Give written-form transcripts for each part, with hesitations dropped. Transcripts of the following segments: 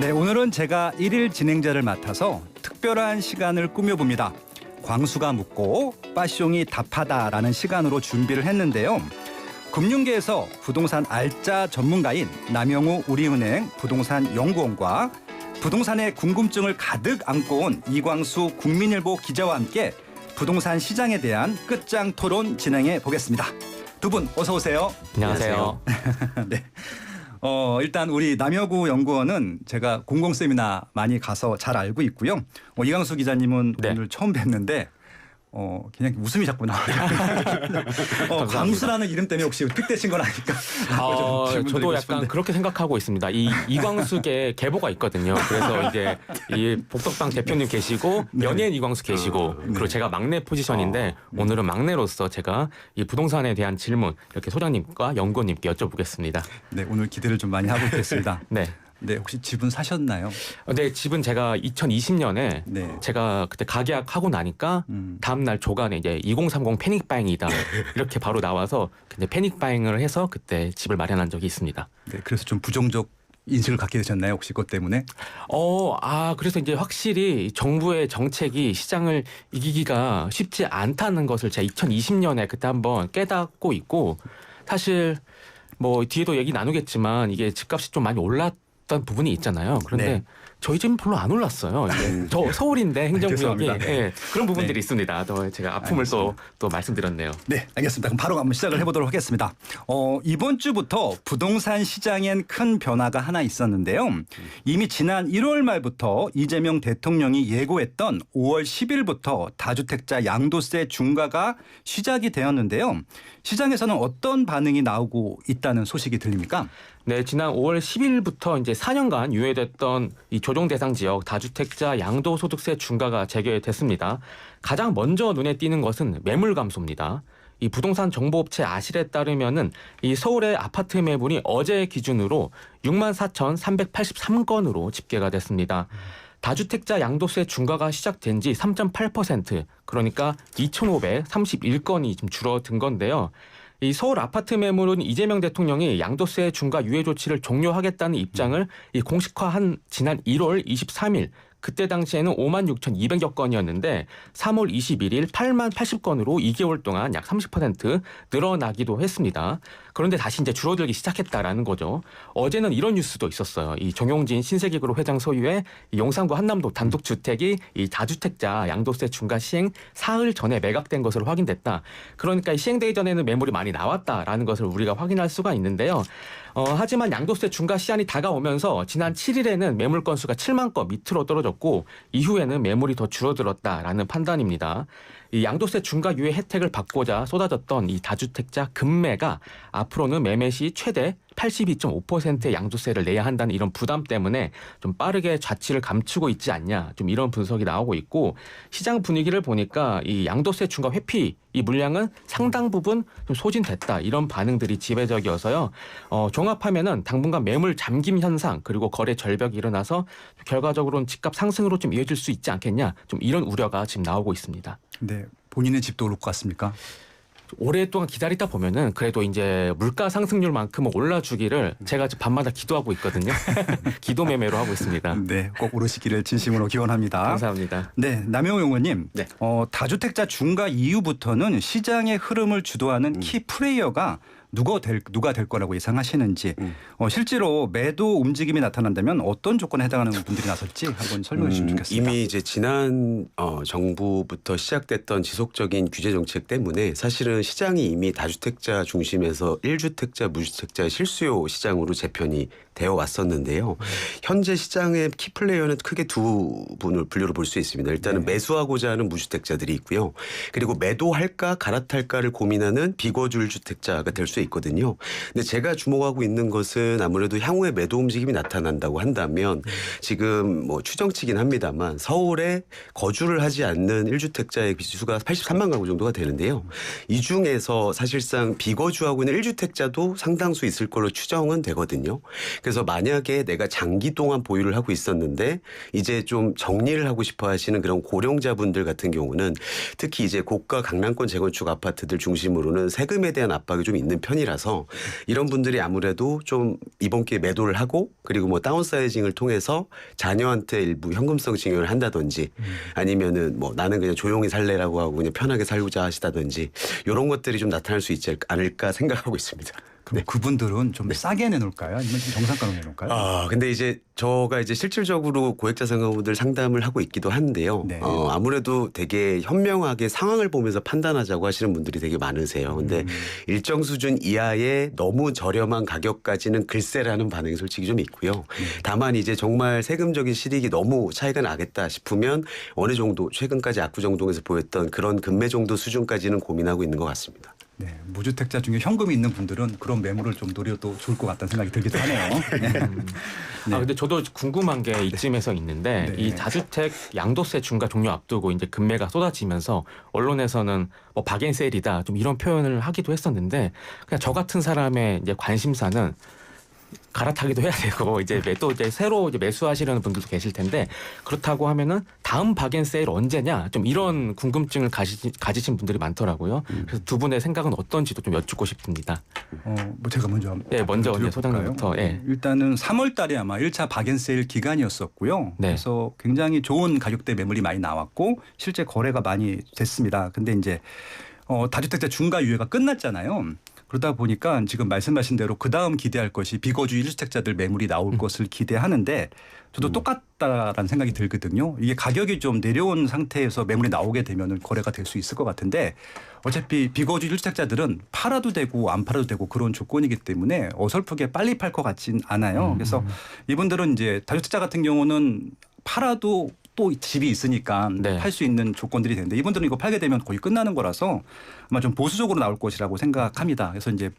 네, 오늘은 제가 일일 진행자를 맡아서 특별한 시간을 꾸며봅니다. 광수가 묻고 빠숑이 답하다라는 시간으로 준비를 했는데요. 금융계에서 부동산 알짜 전문가인 남영우 우리은행 부동산 연구원과 부동산의 궁금증을 가득 안고 온 이광수 국민일보 기자와 함께 부동산 시장에 대한 끝장 토론 진행해 보겠습니다. 두 분 어서 오세요. 안녕하세요. 네. 일단 우리 남여구 연구원은 제가 공공세미나 많이 가서 잘 알고 있고요. 이광수 기자님은 네. 오늘 처음 뵀는데 그냥 웃음이 자꾸 나와요. 광수라는 이름 때문에 혹시 픽되신 건 아닐까? 저도 약간 그렇게 생각하고 있습니다. 이광수계 계보가 있거든요. 그래서 이제 이 복덕방 대표님 계시고 네. 연예인 이광수 계시고 그리고 제가 막내 포지션인데 오늘은 막내로서 제가 이 부동산에 대한 질문 이렇게 소장님과 연구원님께 여쭤보겠습니다. 네, 오늘 기대를 좀 많이 하고 있겠습니다. 네. 네, 혹시 집은 사셨나요? 네, 집은 제가 2020년에 네. 제가 그때 가계약하고 나니까 다음날 조간에 이제 2030 패닉바잉이다 이렇게 바로 나와서 근데 패닉바잉을 해서 그때 집을 마련한 적이 있습니다. 네, 그래서 좀 부정적 인식을 갖게 되셨나요? 혹시 그것 때문에? 그래서 이제 확실히 정부의 정책이 시장을 이기기가 쉽지 않다는 것을 제가 2020년에 그때 한번 깨닫고 있고 사실 뭐 뒤에도 얘기 나누겠지만 이게 집값이 좀 많이 올랐던 부분이 있잖아요. 그런데 네. 저희 집은 별로 안 올랐어요. 저 서울인데 행정구역이 죄송합니다. 네. 그런 부분들이 네. 있습니다. 제가 아픔을 또 말씀드렸네요. 네, 알겠습니다. 그럼 바로 한번 시작을 해보도록 하겠습니다. 이번 주부터 부동산 시장엔 큰 변화가 하나 있었는데요. 이미 지난 1월 말부터 이재명 대통령이 예고했던 5월 10일부터 다주택자 양도세 중과가 시작이 되었는데요. 시장에서는 어떤 반응이 나오고 있다는 소식이 들립니까? 네, 지난 5월 10일부터 이제 4년간 유예됐던 이 조정 대상 지역 다주택자 양도소득세 중과가 재개됐습니다. 가장 먼저 눈에 띄는 것은 매물 감소입니다. 이 부동산 정보업체 아실에 따르면은 이 서울의 아파트 매물이 어제 기준으로 64,383건으로 집계가 됐습니다. 다주택자 양도세 중과가 시작된 지 3.8% 그러니까 2,531건이 좀 줄어든 건데요. 이 서울 아파트 매물은 이재명 대통령이 양도세 중과 유예 조치를 종료하겠다는 입장을 공식화한 지난 1월 23일 그때 당시에는 56,200여 건이었는데 3월 21일 8만 80건으로 2개월 동안 약 30% 늘어나기도 했습니다. 그런데 다시 이제 줄어들기 시작했다라는 거죠. 어제는 이런 뉴스도 있었어요. 이 정용진 신세계그룹 회장 소유의 이 용산구 한남도 단독주택이 이 다주택자 양도세 중과 시행 사흘 전에 매각된 것으로 확인됐다. 그러니까 이 시행되기 전에는 매물이 많이 나왔다라는 것을 우리가 확인할 수가 있는데요. 하지만 양도세 중과 시한이 다가오면서 지난 7일에는 매물 건수가 7만 건 밑으로 떨어졌고 이후에는 매물이 더 줄어들었다라는 판단입니다. 이 양도세 중과 유예 혜택을 받고자 쏟아졌던 이 다주택자 급매가 앞으로는 매매 시 최대 82.5%의 양도세를 내야 한다는 이런 부담 때문에 좀 빠르게 자취를 감추고 있지 않냐 좀 이런 분석이 나오고 있고 시장 분위기를 보니까 이 양도세 중과 회피 이 물량은 상당 부분 좀 소진됐다 이런 반응들이 지배적이어서요. 종합하면은 당분간 매물 잠김 현상 그리고 거래 절벽이 일어나서 결과적으로는 집값 상승으로 좀 이어질 수 있지 않겠냐 좀 이런 우려가 지금 나오고 있습니다. 네, 본인의 집도 오를 것 같습니까? 오랫동안 기다리다 보면은 그래도 이제 물가 상승률만큼은 올라주기를 제가 지금 밤마다 기도하고 있거든요. 기도 매매로 하고 있습니다. 네, 꼭 오르시기를 진심으로 기원합니다. 감사합니다. 네, 남영호 의원님. 네. 다주택자 중과 이후부터는 시장의 흐름을 주도하는 키 플레이어가 누가 될 거라고 예상하시는지 실제로 매도 움직임이 나타난다면 어떤 조건에 해당하는 분들이 나설지 한번 설명해 주시면 좋겠습니다. 이미 이제 지난 정부부터 시작됐던 지속적인 규제 정책 때문에 사실은 시장이 이미 다주택자 중심에서 1주택자, 무주택자 실수요 시장으로 재편이 되어 왔었는데요. 현재 시장의 키플레이어는 크게 두 분류로 볼 수 있습니다. 일단은 매수하고자 하는 무주택자들이 있고요. 그리고 매도할까 갈아탈까를 고민하는 비거주 주택자가 될 수 있거든요. 근데 제가 주목하고 있는 것은 아무래도 향후에 매도 움직임이 나타난다고 한다면 지금 뭐 추정치긴 합니다만 서울에 거주를 하지 않는 1주택자의 비수가 83만 가구 정도가 되는데요. 이 중에서 사실상 비거주하고 있는 1주택자도 상당수 있을 걸로 추정은 되거든요. 그래서 만약에 내가 장기 동안 보유를 하고 있었는데 이제 좀 정리를 하고 싶어 하시는 그런 고령자분들 같은 경우는 특히 이제 고가 강남권 재건축 아파트들 중심으로는 세금에 대한 압박이 좀 있는 편입니다. 편이라서 이런 분들이 아무래도 좀 이번 기회에 매도를 하고 그리고 뭐 다운사이징을 통해서 자녀한테 일부 현금성 증여를 한다든지 아니면은 뭐 나는 그냥 조용히 살래라고 하고 그냥 편하게 살고자 하시다든지 이런 것들이 좀 나타날 수 있지 않을까 생각하고 있습니다. 그럼 그분들은 좀 싸게 내놓을까요? 아니면 좀 정상가로 내놓을까요? 근데 이제 저가 이제 실질적으로 고액자산가분들 상담을 하고 있기도 한데요. 네. 아무래도 되게 현명하게 상황을 보면서 판단하자고 하시는 분들이 되게 많으세요. 근데 일정 수준 이하의 너무 저렴한 가격까지는 글쎄라는 반응이 솔직히 좀 있고요. 다만 이제 정말 세금적인 실익이 너무 차이가 나겠다 싶으면 어느 정도 최근까지 압구정동에서 보였던 그런 금매 정도 수준까지는 고민하고 있는 것 같습니다. 네, 무주택자 중에 현금이 있는 분들은 그런 매물을 좀 노려도 좋을 것 같다는 생각이 들기도 하네요. 네. 근데 저도 궁금한 게 이쯤에서 있는데 네. 이 다주택 양도세 중과 종료 앞두고 이제 금매가 쏟아지면서 언론에서는 뭐 박앤세일이다 좀 이런 표현을 하기도 했었는데 그냥 저 같은 사람의 이제 관심사는 갈아타기도 해야 되고 이제 또 이제 새로 이제 매수하시려는 분들도 계실 텐데 그렇다고 하면은 다음 박앤세일 언제냐 좀 이런 궁금증을 가지신 분들이 많더라고요. 그래서 두 분의 생각은 어떤지도 좀 여쭙고 싶습니다. 뭐 제가 먼저 먼저 드려볼까요? 소장님부터. 일단은 3월 달에 아마 1차 박앤세일 기간이었었고요. 네. 그래서 굉장히 좋은 가격대 매물이 많이 나왔고 실제 거래가 많이 됐습니다. 근데 이제 다주택자 중과 유예가 끝났잖아요. 그러다 보니까 지금 말씀하신 대로 그다음 기대할 것이 비거주 1주택자들 매물이 나올 것을 기대하는데 저도 똑같다라는 생각이 들거든요. 이게 가격이 좀 내려온 상태에서 매물이 나오게 되면 거래가 될 수 있을 것 같은데 어차피 비거주 1주택자들은 팔아도 되고 안 팔아도 되고 그런 조건이기 때문에 어설프게 빨리 팔 것 같진 않아요. 그래서 이분들은 이제 다주택자 같은 경우는 팔아도 또 집이 있으니까 네. 팔 수 있는 조건들이 되는데 이분들은 이거 팔게 되면 거의 끝나는 거라서 아마 좀 보수적으로 나올 것이라고 생각합니다. 그래서 이제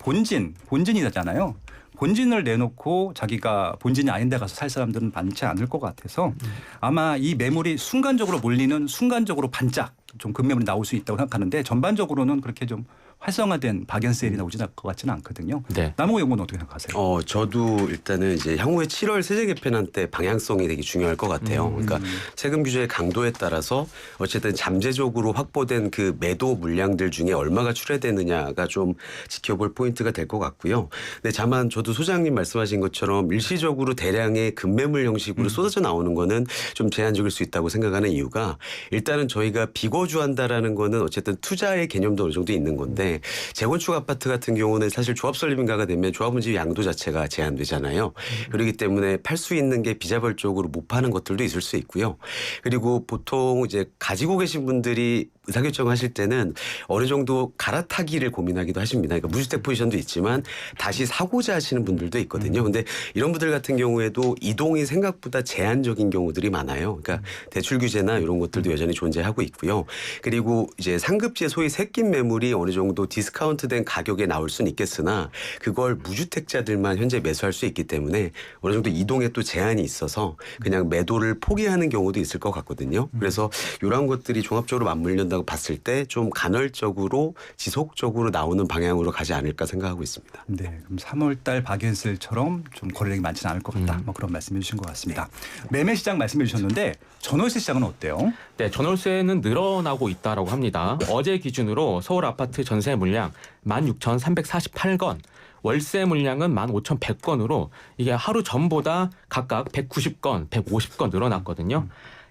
본진이잖아요. 본진을 내놓고 자기가 본진이 아닌 데 가서 살 사람들은 많지 않을 것 같아서 아마 이 매물이 순간적으로 몰리는 순간적으로 반짝 좀 급매물이 나올 수 있다고 생각하는데 전반적으로는 그렇게 좀 활성화된 박앤세일이 나오지 않을 것 같지는 않거든요. 네. 남욱 의원은 어떻게 생각하세요? 저도 일단은 이제 향후에 7월 세제 개편한 때 방향성이 되게 중요할 것 같아요. 그러니까 세금 규제의 강도에 따라서 어쨌든 잠재적으로 확보된 그 매도 물량들 중에 얼마가 출회되느냐가 좀 지켜볼 포인트가 될 것 같고요. 근데 다만 저도 소장님 말씀하신 것처럼 일시적으로 대량의 급매물 형식으로 쏟아져 나오는 거는 좀 제한적일 수 있다고 생각하는 이유가 일단은 저희가 비거주한다라는 거는 어쨌든 투자의 개념도 어느 정도 있는 건데 재건축 아파트 같은 경우는 사실 조합 설립인가가 되면 조합원집 양도 자체가 제한되잖아요. 그렇기 때문에 팔 수 있는 게 비자발적으로 못 파는 것들도 있을 수 있고요. 그리고 보통 이제 가지고 계신 분들이 의사결정하실 때는 어느 정도 갈아타기를 고민하기도 하십니다. 그러니까 무주택 포지션도 있지만 다시 사고자 하시는 분들도 있거든요. 근데 이런 분들 같은 경우에도 이동이 생각보다 제한적인 경우들이 많아요. 그러니까 대출 규제나 이런 것들도 여전히 존재하고 있고요. 그리고 이제 상급지의 소위 새낀 매물이 어느 정도 디스카운트된 가격에 나올 수는 있겠으나 그걸 무주택자들만 현재 매수할 수 있기 때문에 어느 정도 이동에 또 제한이 있어서 그냥 매도를 포기하는 경우도 있을 것 같거든요. 그래서 이런 것들이 종합적으로 맞물린다고 봤을 때 좀 간헐적으로 지속적으로 나오는 방향으로 가지 않을까 생각하고 있습니다. 네, 그럼 3월 달 박앤셀처럼 좀 거래량이 많지는 않을 것 같다. 뭐 그런 말씀해 주신 것 같습니다. 매매 시장 말씀해 주셨는데 전월세 시장은 어때요? 네, 전월세는 늘어나고 있다라고 합니다. 어제 기준으로 서울 아파트 전세 물량 16,348건, 월세 물량은 15,100건으로 이게 하루 전보다 각각 190건, 150건 늘어났거든요.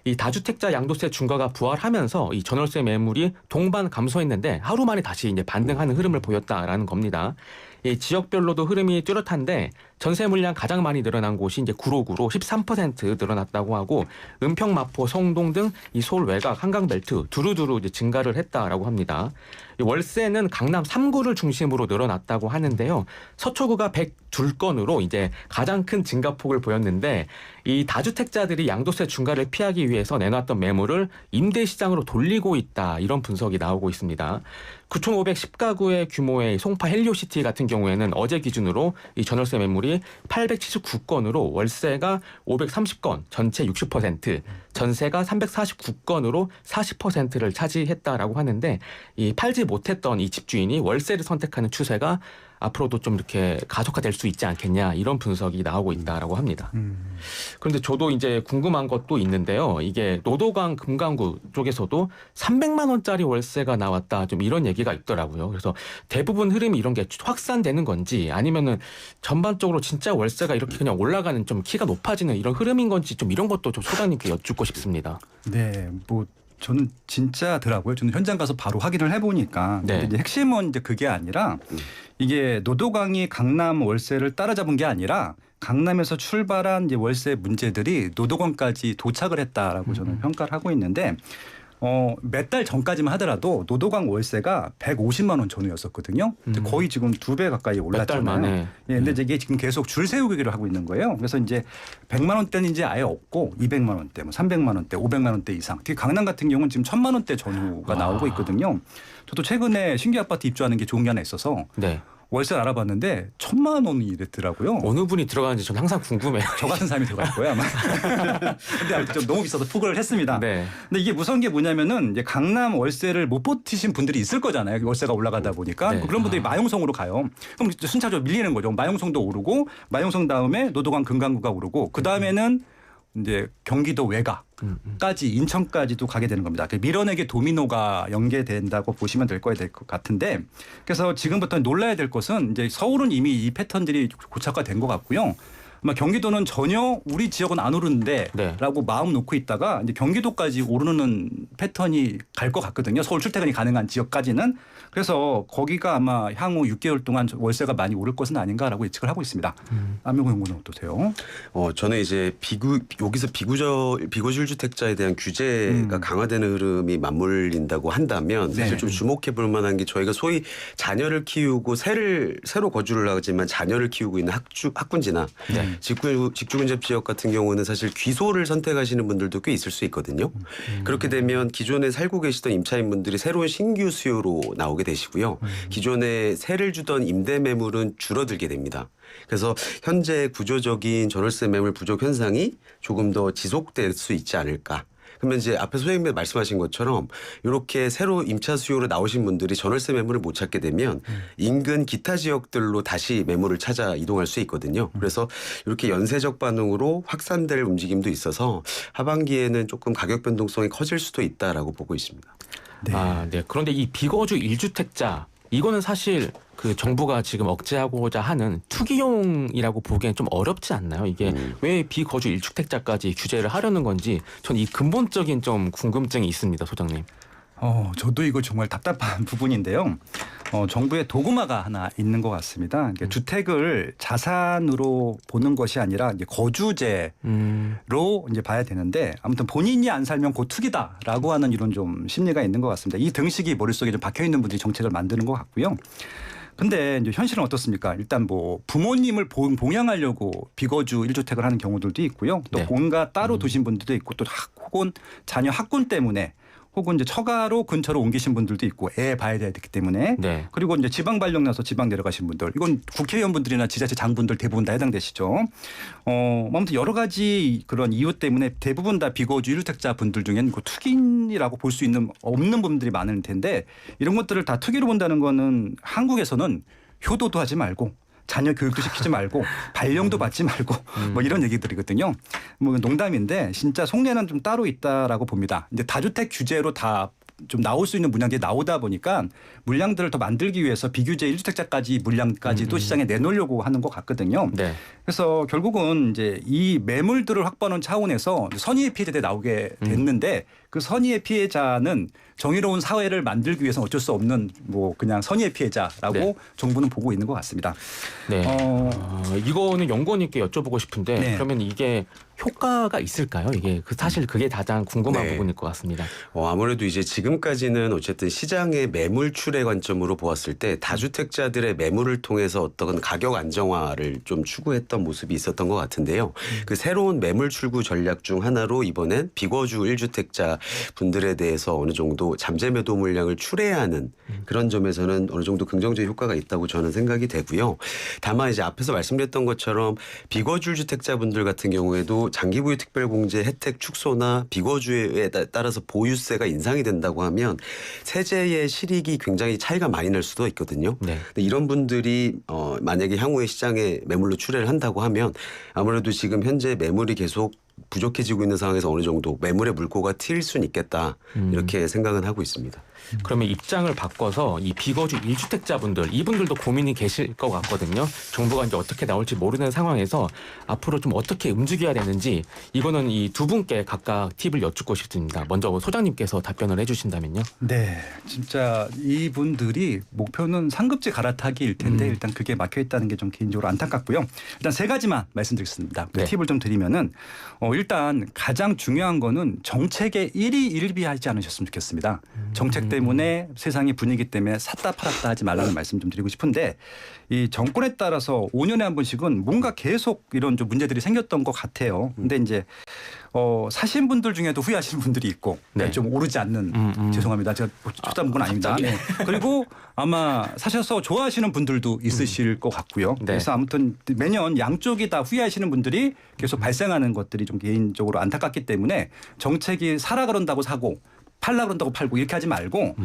이 다주택자 양도세 중과가 부활하면서 이 전월세 매물이 동반 감소했는데 하루 만에 다시 이제 반등하는 흐름을 보였다라는 겁니다. 이 지역별로도 흐름이 뚜렷한데 전세 물량 가장 많이 늘어난 곳이 이제 구로구로 13% 늘어났다고 하고 은평, 마포, 성동 등 이 서울 외곽 한강벨트 두루두루 이제 증가를 했다라고 합니다. 이 월세는 강남 3구를 중심으로 늘어났다고 하는데요. 서초구가 102건으로 이제 가장 큰 증가폭을 보였는데 이 다주택자들이 양도세 중과를 피하기 위해서 내놨던 매물을 임대 시장으로 돌리고 있다 이런 분석이 나오고 있습니다. 9,510가구의 규모의 송파 헬리오시티 같은 경우에는 어제 기준으로 이 전월세 매물이 879건으로 월세가 530건, 전체 60%, 전세가 349건으로 40%를 차지했다라고 하는데 이 팔지 못했던 이 집주인이 월세를 선택하는 추세가 앞으로도 좀 이렇게 가속화될 수 있지 않겠냐 이런 분석이 나오고 있다라고 합니다. 그런데 저도 이제 궁금한 것도 있는데요. 이게 노도강 금강구 쪽에서도 300만 원짜리 월세가 나왔다 좀 이런 얘기가 있더라고요. 그래서 대부분 흐름이 이런 게 확산되는 건지 아니면은 전반적으로 진짜 월세가 이렇게 그냥 올라가는 좀 키가 높아지는 이런 흐름인 건지 좀 이런 것도 좀 소장님께 여쭙고 싶습니다. 네, 뭐 저는 진짜더라고요. 저는 현장 가서 바로 확인을 해보니까 네. 근데 이제 핵심은 이제 그게 아니라 이게 노도강이 강남 월세를 따라잡은 게 아니라 강남에서 출발한 이제 월세 문제들이 노도강까지 도착을 했다라고 저는 평가를 하고 있는데 몇 달 전까지만 하더라도 노도강 월세가 150만 원 전후였었거든요. 근데 거의 지금 2배 가까이 몇 달 올랐잖아요. 만에. 예, 근데 이게 지금 계속 줄 세우기를 하고 있는 거예요. 그래서 이제 100만 원대는 이제 아예 없고 200만 원대, 뭐 300만 원대, 500만 원대 이상. 특히 강남 같은 경우는 지금 1000만 원대 전후가 나오고 있거든요. 저도 최근에 신규 아파트 입주하는 게 좋은 게 하나 있어서 네. 월세를 알아봤는데 1000만 원이랬더라고요. 어느 분이 들어가는지 저는 항상 궁금해요. 저 같은 사람이 들어갈 거야 아마. 근데 아무튼 좀 너무 비싸서 포기를 했습니다. 네. 근데 이게 무서운 게 뭐냐면은 이제 강남 월세를 못 버티신 분들이 있을 거잖아요. 월세가 올라가다 보니까 네. 그런 분들이 마용성으로 가요. 그럼 순차적으로 밀리는 거죠. 마용성도 오르고 마용성 다음에 노도강 금강구가 오르고 그 다음에는 이제 경기도 외곽까지 인천까지도 가게 되는 겁니다. 밀어내기 도미노가 연계된다고 보시면 될 것 같은데 그래서 지금부터 놀라야 될 것은 이제 서울은 이미 이 패턴들이 고착화된 것 같고요. 아마 경기도는 전혀 우리 지역은 안 오르는데라고 마음 놓고 있다가 이제 경기도까지 오르는 패턴이 갈 것 같거든요. 서울 출퇴근이 가능한 지역까지는. 그래서 거기가 아마 향후 6개월 동안 월세가 많이 오를 것은 아닌가라고 예측을 하고 있습니다. 안명호 연구는 어떠세요? 저는 이제 여기서 비거주 주택자에 대한 규제가 강화되는 흐름이 맞물린다고 한다면 사실 네. 좀 주목해 볼 만한 게 저희가 소위 자녀를 키우고 새로 거주를 하지만 자녀를 키우고 있는 학군지나 네. 직주근접 지역 같은 경우는 사실 귀소를 선택하시는 분들도 꽤 있을 수 있거든요. 그렇게 되면 기존에 살고 계시던 임차인분들이 새로운 신규 수요로 나오게 되시고요. 기존에 세를 주던 임대 매물은 줄어들게 됩니다. 그래서 현재 구조적인 전월세 매물 부족 현상이 조금 더 지속될 수 있지 않을까. 그러면 이제 앞에 소장님이 말씀하신 것처럼 이렇게 새로 임차 수요로 나오신 분들이 전월세 매물을 못 찾게 되면 인근 기타 지역들로 다시 매물을 찾아 이동할 수 있거든요. 그래서 이렇게 연쇄적 반응으로 확산될 움직임도 있어서 하반기에는 조금 가격 변동성이 커질 수도 있다라고 보고 있습니다. 네. 네. 그런데 이 비거주 1주택자 이거는 사실 그 정부가 지금 억제하고자 하는 투기용이라고 보기엔 좀 어렵지 않나요? 이게 왜 비거주 1주택자까지 규제를 하려는 건지 전 이 근본적인 좀 궁금증이 있습니다, 소장님. 저도 이거 정말 답답한 부분인데요. 정부의 도구마가 하나 있는 것 같습니다. 그러니까 주택을 자산으로 보는 것이 아니라 이제 거주재로 이제 봐야 되는데 아무튼 본인이 안 살면 곧 투기다라고 하는 이런 좀 심리가 있는 것 같습니다. 이 등식이 머릿속에 좀 박혀 있는 분들이 정책을 만드는 것 같고요. 근데 이제 현실은 어떻습니까? 일단 뭐 부모님을 봉양하려고 비거주 1주택을 하는 경우들도 있고요. 또 네. 본가 따로 두신 분들도 있고 또 혹은 자녀 학군 때문에 혹은 이제 처가로 근처로 옮기신 분들도 있고 애 봐야 되기 때문에 네. 그리고 이제 지방 발령 나서 지방 내려가신 분들 이건 국회의원분들이나 지자체 장분들 대부분 다 해당되시죠. 아무튼 여러 가지 그런 이유 때문에 대부분 다 비거주 1주택자 분들 중에는 그 투기라고 볼 수 없는 분들이 많을 텐데 이런 것들을 다 투기로 본다는 거는 한국에서는 효도도 하지 말고 자녀 교육도 시키지 말고 발령도 받지 말고 뭐 이런 얘기들이거든요. 뭐 농담인데 진짜 속내는 좀 따로 있다라고 봅니다. 이제 다주택 규제로 다 좀 나올 수 있는 물량들이 나오다 보니까 물량들을 더 만들기 위해서 비규제 1주택자까지 물량까지도 시장에 내놓으려고 하는 것 같거든요. 네. 그래서 결국은 이제 이 매물들을 확보하는 차원에서 선의의 피해자들이 나오게 됐는데 그 선의의 피해자는 정의로운 사회를 만들기 위해서 어쩔 수 없는 뭐 그냥 선의의 피해자라고 네. 정부는 보고 있는 것 같습니다. 네. 이거는 연구원님께 여쭤보고 싶은데 네. 그러면 이게 효과가 있을까요? 이게 사실 그게 가장 궁금한 네. 부분일 것 같습니다. 아무래도 이제 지금까지는 어쨌든 시장의 매물출의 관점으로 보았을 때 다주택자들의 매물을 통해서 어떤 가격 안정화를 좀 추구했던 모습이 있었던 것 같은데요. 그 새로운 매물 출구 전략 중 하나로 이번엔 비거주 1주택자 분들에 대해서 어느 정도 잠재 매도 물량을 출회하는 그런 점에서는 어느 정도 긍정적인 효과가 있다고 저는 생각이 되고요. 다만 이제 앞에서 말씀드렸던 것처럼 비거주 1주택자 분들 같은 경우에도 장기부유 특별공제 혜택 축소나 비거주에 따라서 보유세가 인상이 된다고 하면 세제의 실익이 굉장히 차이가 많이 날 수도 있거든요. 네. 근데 이런 분들이 만약에 향후에 시장에 매물로 출애를 한다고 하면 아무래도 지금 현재 매물이 계속 부족해지고 있는 상황에서 어느 정도 매물의 물꼬가 트일 수는 있겠다 이렇게 생각은 하고 있습니다. 그러면 입장을 바꿔서 이 비거주 1주택자분들 이분들도 고민이 계실 것 같거든요. 정부가 이제 어떻게 나올지 모르는 상황에서 앞으로 좀 어떻게 움직여야 되는지 이거는 이 두 분께 각각 팁을 여쭙고 싶습니다. 먼저 소장님께서 답변을 해주신다면요. 네, 진짜 이분들이 목표는 상급지 갈아타기일 텐데 일단 그게 막혀 있다는 게 좀 개인적으로 안타깝고요. 일단 세 가지만 말씀드리겠습니다. 그 네. 팁을 좀 드리면은 일단 가장 중요한 거는 정책에 일희일비하지 않으셨으면 좋겠습니다. 정책 때문에 세상의 분위기 때문에 샀다 팔았다 하지 말라는 말씀 좀 드리고 싶은데 이 정권에 따라서 5년에 한 번씩은 뭔가 계속 이런 좀 문제들이 생겼던 것 같아요. 근데 이제 사신 분들 중에도 후회하시는 분들이 있고 네. 좀 오르지 않는 죄송합니다. 제가 초담은 건 아닙니다. 네. 그리고 아마 사셔서 좋아하시는 분들도 있으실 것 같고요. 네. 그래서 아무튼 매년 양쪽이 다 후회하시는 분들이 계속 발생하는 것들이 좀 개인적으로 안타깝기 때문에 정책이 사라 그런다고 사고 팔라 그런다고 팔고 이렇게 하지 말고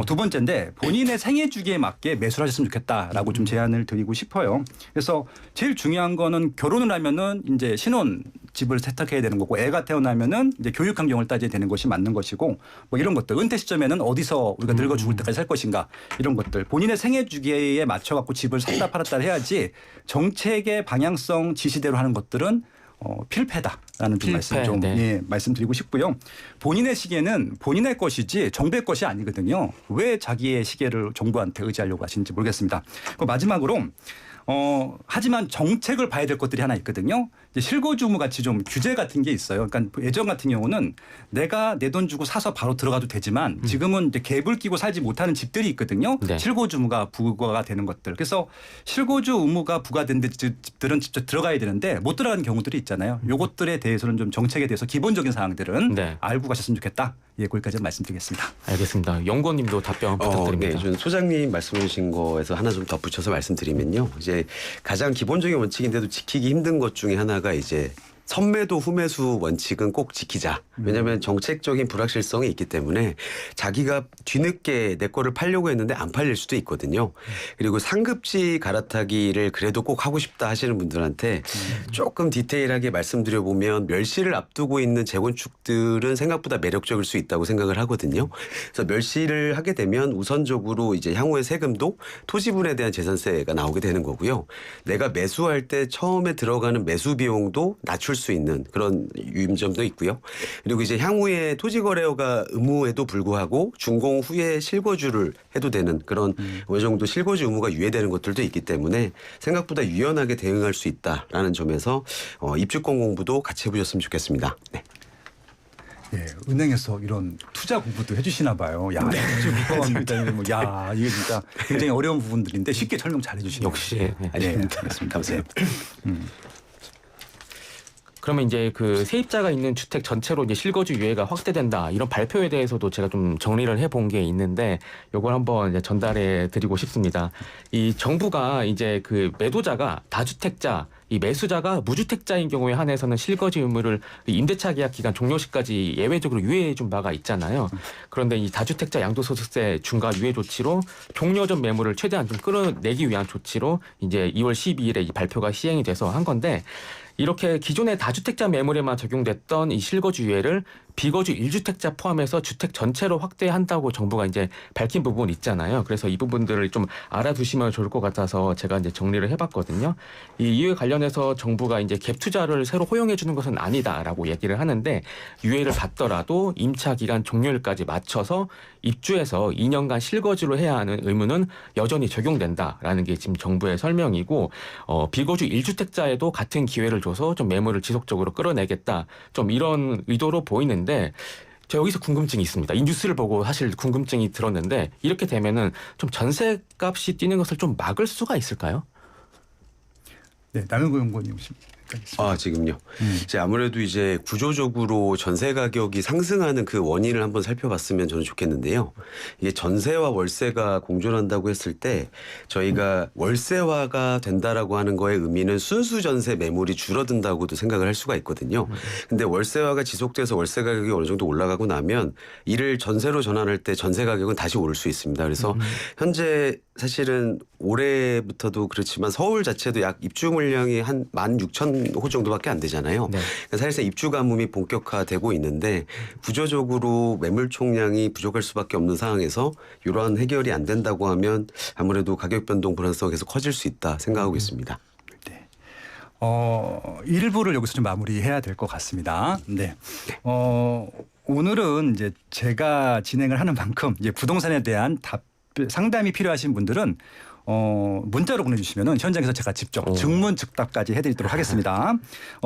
두 번째인데 본인의 생애 주기에 맞게 매수를 하셨으면 좋겠다라고 좀 제안을 드리고 싶어요. 그래서 제일 중요한 거는 결혼을 하면은 이제 신혼 집을 세탁해야 되는 거고 애가 태어나면은 이제 교육 환경을 따져야 되는 것이 맞는 것이고 뭐 이런 것들 은퇴 시점에는 어디서 우리가 늙어 죽을 때까지 살 것인가 이런 것들 본인의 생애 주기에 맞춰 갖고 집을 샀다 팔았다 해야지 정책의 방향성 지시대로 하는 것들은 필패다라는 좀 말씀 좀 네. 예, 말씀드리고 싶고요. 본인의 시계는 본인의 것이지 정부의 것이 아니거든요. 왜 자기의 시계를 정부한테 의지하려고 하시는지 모르겠습니다. 마지막으로 하지만 정책을 봐야 될 것들이 하나 있거든요. 이제 실거주무 같이 좀 규제 같은 게 있어요. 그러니까 예전 같은 경우는 내가 내 돈 주고 사서 바로 들어가도 되지만 지금은 이제 갭을 끼고 살지 못하는 집들이 있거든요. 네. 실거주무가 부과가 되는 것들. 그래서 실거주 의무가 부과된 집들은 직접 들어가야 되는데 못 들어가는 경우들이 있잖아요. 요것들에 대해서는 좀 정책에 대해서 기본적인 사항들은 네. 알고 가셨으면 좋겠다. 예, 거기까지 말씀드리겠습니다. 알겠습니다. 연구원님도 답변 부탁드립니다. 네, 전 소장님 말씀해 주신 거에서 하나 좀 덧붙여서 말씀드리면요. 이제 가장 기본적인 원칙인데도 지키기 힘든 것 중에 하나가 이제 선매도 후매수 원칙은 꼭 지키자. 왜냐하면 정책적인 불확실성이 있기 때문에 자기가 뒤늦게 내 거를 팔려고 했는데 안 팔릴 수도 있거든요. 그리고 상급지 갈아타기를 그래도 꼭 하고 싶다 하시는 분들한테 조금 디테일하게 말씀드려보면 멸실을 앞두고 있는 재건축들은 생각보다 매력적일 수 있다고 생각을 하거든요. 그래서 멸실을 하게 되면 우선적으로 이제 향후의 세금도 토지분에 대한 재산세가 나오게 되는 거고요. 내가 매수할 때 처음에 들어가는 매수 비용도 낮출 수 있는 그런 유임점도 있고요. 그리고 이제 향후에 토지거래가 의무에도 불구하고 준공 후에 실거주를 해도 되는 그런 어느 정도 실거주 의무가 유예되는 것들도 있기 때문에 생각보다 유연하게 대응할 수 있다라는 점에서 입주권 공부도 같이 해보셨으면 좋겠습니다. 네. 예, 은행에서 이런 투자 공부도 해주시나 봐요. 야, 야, 이게 진짜 굉장히 어려운 부분들인데 쉽게 설명 잘 해주시네요. 역시. 네. 알겠습니다. 감사합니다. 그러면 이제 그 세입자가 있는 주택 전체로 이제 실거주 유예가 확대된다 이런 발표에 대해서도 제가 좀 정리를 해본 게 있는데 요걸 한번 이제 전달해 드리고 싶습니다. 이 정부가 이제 그 매도자가 다주택자 이 매수자가 무주택자인 경우에 한해서는 실거주 의무를 임대차 계약 기간 종료 시까지 예외적으로 유예해 준 바가 있잖아요. 그런데 이 다주택자 양도소득세 중과 유예 조치로 종료 전 매물을 최대한 좀 끌어내기 위한 조치로 이제 2월 12일에 이 발표가 시행이 돼서 한 건데 이렇게 기존의 다주택자 매물에만 적용됐던 이 실거주 유예를 비거주 1주택자 포함해서 주택 전체로 확대한다고 정부가 이제 밝힌 부분 있잖아요. 그래서 이 부분들을 좀 알아두시면 좋을 것 같아서 제가 이제 정리를 해봤거든요. 이 이유에 관련해서 정부가 이제 갭 투자를 새로 허용해 주는 것은 아니다라고 얘기를 하는데 유예를 받더라도 임차 기간 종료일까지 맞춰서 입주해서 2년간 실거주를 해야 하는 의무는 여전히 적용된다라는 게 지금 정부의 설명이고 비거주 1주택자에도 같은 기회를 줘서 좀 매물을 지속적으로 끌어내겠다 좀 이런 의도로 보이는데 저 여기서 궁금증이 있습니다. 이 뉴스를 보고 사실 궁금증이 들었는데 이렇게 되면은 좀 전세값이 뛰는 것을 좀 막을 수가 있을까요? 네, 남영구 연구원님. 부탁드리겠습니다. 지금요. 이제 아무래도 이제 구조적으로 전세 가격이 상승하는 그 원인을 한번 살펴봤으면 저는 좋겠는데요. 이게 전세와 월세가 공존한다고 했을 때 저희가 월세화가 된다라고 하는 거의 의미는 순수 전세 매물이 줄어든다고도 생각을 할 수가 있거든요. 근데 월세화가 지속돼서 월세 가격이 어느 정도 올라가고 나면 이를 전세로 전환할 때 전세 가격은 다시 오를 수 있습니다. 그래서 현재 사실은 올해부터도 그렇지만 서울 자체도 약 입주 물량이 한 16,000호 정도밖에 안 되잖아요. 네. 그러니까 사실상 입주 가뭄이 본격화되고 있는데 구조적으로 매물 총량이 부족할 수밖에 없는 상황에서 이러한 해결이 안 된다고 하면 아무래도 가격 변동 불안성이 계속 커질 수 있다 생각하고 있습니다. 일부를 여기서 좀 마무리해야 될 것 같습니다. 네. 오늘은 이제 제가 진행을 하는 만큼 이제 부동산에 대한 상담이 필요하신 분들은 문자로 보내주시면은 현장에서 제가 직접 즉문즉답까지 해드리도록 하겠습니다.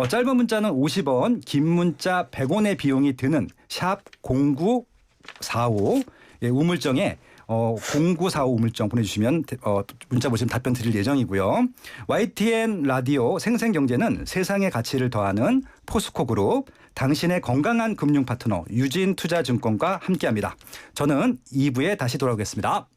짧은 문자는 50원, 긴 문자 100원의 비용이 드는 샵 0945 우물정에 0945 우물정 보내주시면 문자 보시면 답변 드릴 예정이고요. YTN 라디오 생생경제는 세상의 가치를 더하는 포스코그룹, 당신의 건강한 금융 파트너 유진투자증권과 함께합니다. 저는 2부에 다시 돌아오겠습니다.